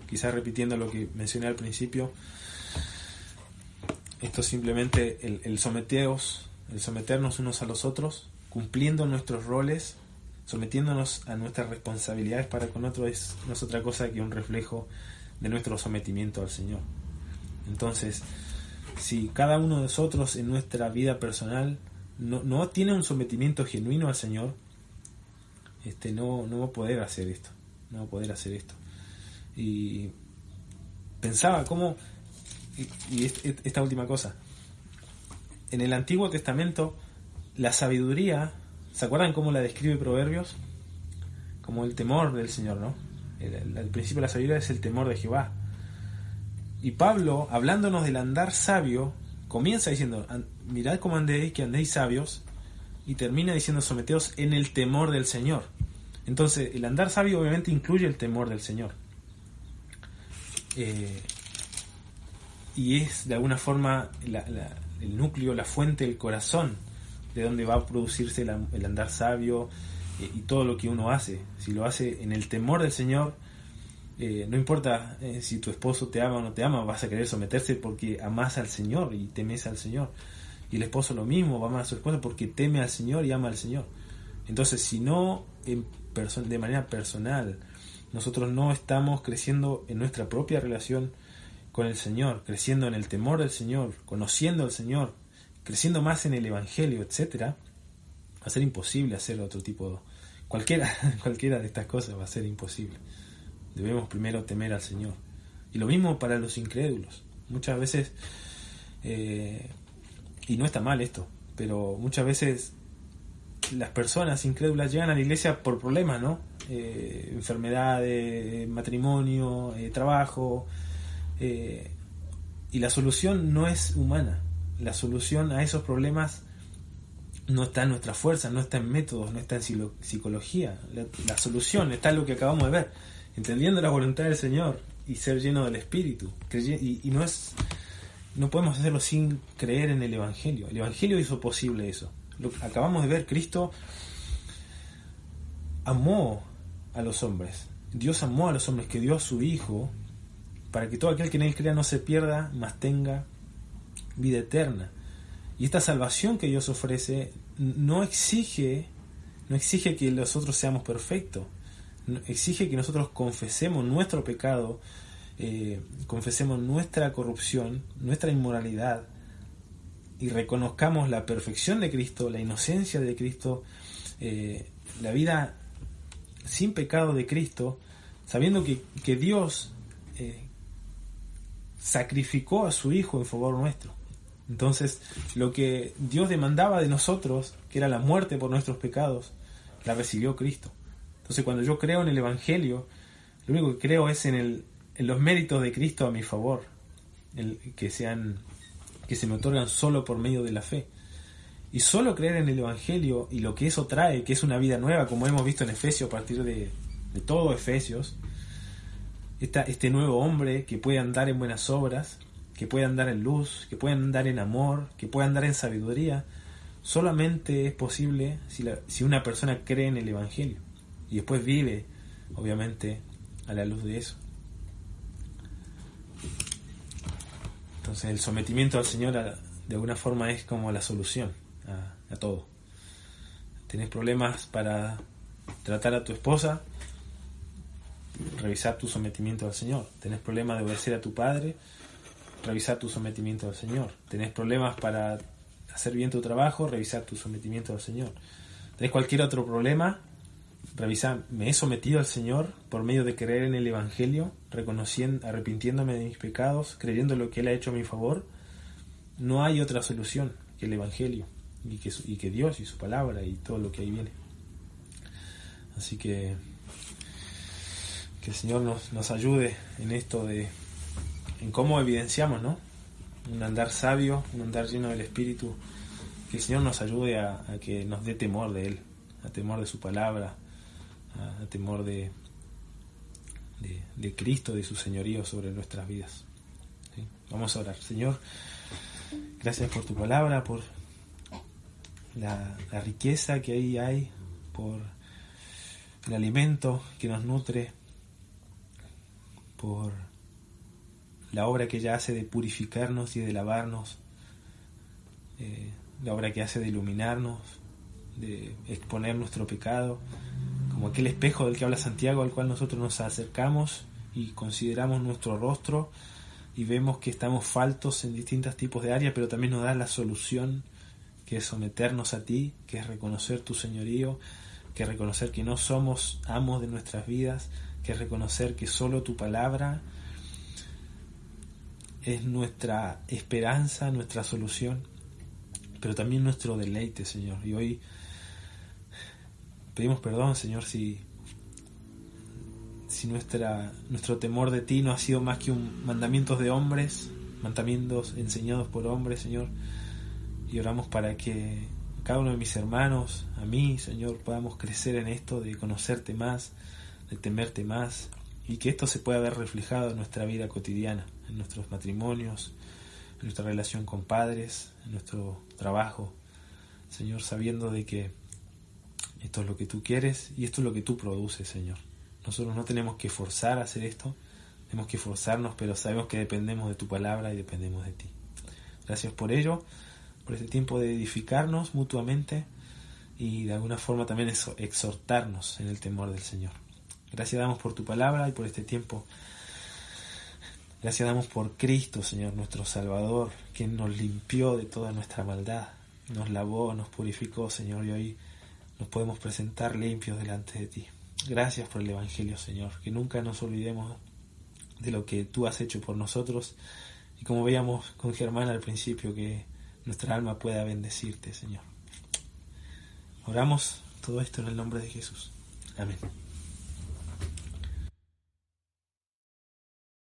quizás repitiendo lo que mencioné al principio, esto simplemente el someternos unos a los otros, cumpliendo nuestros roles, sometiéndonos a nuestras responsabilidades para con otros, no es otra cosa que un reflejo de nuestro sometimiento al Señor. Entonces, si cada uno de nosotros en nuestra vida personal no tiene un sometimiento genuino al Señor, no va a poder hacer esto. No va a poder hacer esto. Y pensaba cómo, y esta última cosa, en el Antiguo Testamento la sabiduría, ¿se acuerdan cómo la describe Proverbios? Como el temor del Señor, ¿no? El principio de la sabiduría es el temor de Jehová. Y Pablo, hablándonos del andar sabio, comienza diciendo: mirad cómo andéis, que andéis sabios, y termina diciendo: someteos en el temor del Señor. Entonces, el andar sabio obviamente incluye el temor del Señor. Y es de alguna forma el núcleo, la fuente, el corazón de donde va a producirse el andar sabio y todo lo que uno hace. Si lo hace en el temor del Señor, no importa si tu esposo te ama o no te ama, vas a querer someterse porque amas al Señor y temes al Señor. Y el esposo lo mismo, va a amar a su esposa porque teme al Señor y ama al Señor. Entonces, si no de manera personal nosotros no estamos creciendo en nuestra propia relación con el Señor, creciendo en el temor del Señor, conociendo al Señor, creciendo más en el Evangelio, etcétera, va a ser imposible hacer otro tipo cualquiera de estas cosas va a ser imposible. Debemos primero temer al Señor. Y lo mismo para los incrédulos. Muchas veces, y no está mal esto, pero muchas veces las personas incrédulas llegan a la iglesia por problemas, ¿no? Enfermedades, matrimonio, trabajo, y la solución no es humana. La solución a esos problemas no está en nuestra fuerza, no está en métodos, no está en psicología. La solución está en lo que acabamos de ver: entendiendo la voluntad del Señor y ser lleno del Espíritu. Y no podemos hacerlo sin creer en el Evangelio. El Evangelio hizo posible eso. Lo acabamos de ver: Cristo amó a los hombres. Dios amó a los hombres, que dio a su Hijo para que todo aquel que en Él crea no se pierda, mas tenga vida eterna. Y esta salvación que Dios ofrece no exige que nosotros seamos perfectos, exige que nosotros confesemos nuestro pecado, confesemos nuestra corrupción, nuestra inmoralidad, y reconozcamos la perfección de Cristo, la inocencia de Cristo, la vida sin pecado de Cristo, sabiendo que Dios sacrificó a su Hijo en favor nuestro. Entonces, lo que Dios demandaba de nosotros, que era la muerte por nuestros pecados, la recibió Cristo. Entonces, cuando yo creo en el Evangelio, lo único que creo es en los méritos de Cristo a mi favor, que se me otorgan solo por medio de la fe. Y solo creer en el Evangelio y lo que eso trae, que es una vida nueva, como hemos visto en Efesios, a partir de todo Efesios, este nuevo hombre que puede andar en buenas obras, que puede andar en luz, que puede andar en amor, que puede andar en sabiduría, solamente es posible si una persona cree en el Evangelio y después vive, obviamente, a la luz de eso. Entonces el sometimiento al Señor de alguna forma es como la solución a todo. ¿Tenés problemas para tratar a tu esposa? Revisar tu sometimiento al Señor. ¿Tenés problemas de obedecer a tu padre? Revisar tu sometimiento al Señor. ¿Tenés problemas para hacer bien tu trabajo? Revisar tu sometimiento al Señor. ¿Tenés cualquier otro problema? Revisar, ¿me he sometido al Señor por medio de creer en el Evangelio, arrepintiéndome de mis pecados, creyendo lo que Él ha hecho a mi favor? No hay otra solución que el Evangelio y que Dios y su palabra y todo lo que ahí viene. Así que el Señor nos ayude en esto en cómo evidenciamos, ¿no? Un andar sabio, un andar lleno del Espíritu. Que el Señor nos ayude a que nos dé temor de Él, a temor de su palabra, a temor de Cristo, de su señorío sobre nuestras vidas. ¿Sí? Vamos a orar. Señor, gracias por tu palabra, por la riqueza que ahí hay, por el alimento que nos nutre, por la obra que ella hace de purificarnos y de lavarnos, la obra que hace de iluminarnos, de exponer nuestro pecado, como aquel espejo del que habla Santiago, al cual nosotros nos acercamos y consideramos nuestro rostro y vemos que estamos faltos en distintos tipos de áreas, pero también nos da la solución, que es someternos a ti, que es reconocer tu señorío, que es reconocer que no somos amos de nuestras vidas, que es reconocer que solo tu palabra es nuestra esperanza, nuestra solución, pero también nuestro deleite, Señor. Y hoy pedimos perdón, Señor, si nuestro temor de ti no ha sido más que mandamientos de hombres, mandamientos enseñados por hombres, Señor. Y oramos para que cada uno de mis hermanos, a mí, Señor, podamos crecer en esto de conocerte más, de temerte más, y que esto se pueda ver reflejado en nuestra vida cotidiana, en nuestros matrimonios, en nuestra relación con padres, en nuestro trabajo, Señor, sabiendo de que esto es lo que tú quieres y esto es lo que tú produces, Señor. Nosotros no tenemos que forzar a hacer esto, tenemos que esforzarnos, pero sabemos que dependemos de tu palabra y dependemos de ti. Gracias por ello, por este tiempo de edificarnos mutuamente y de alguna forma también exhortarnos en el temor del Señor. Gracias damos por tu palabra y por este tiempo. Gracias damos por Cristo, Señor, nuestro Salvador, quien nos limpió de toda nuestra maldad, nos lavó, nos purificó, Señor, y hoy nos podemos presentar limpios delante de ti. Gracias por el Evangelio, Señor, que nunca nos olvidemos de lo que tú has hecho por nosotros y como veíamos con Germán al principio, que nuestra alma pueda bendecirte, Señor. Oramos todo esto en el nombre de Jesús. Amén.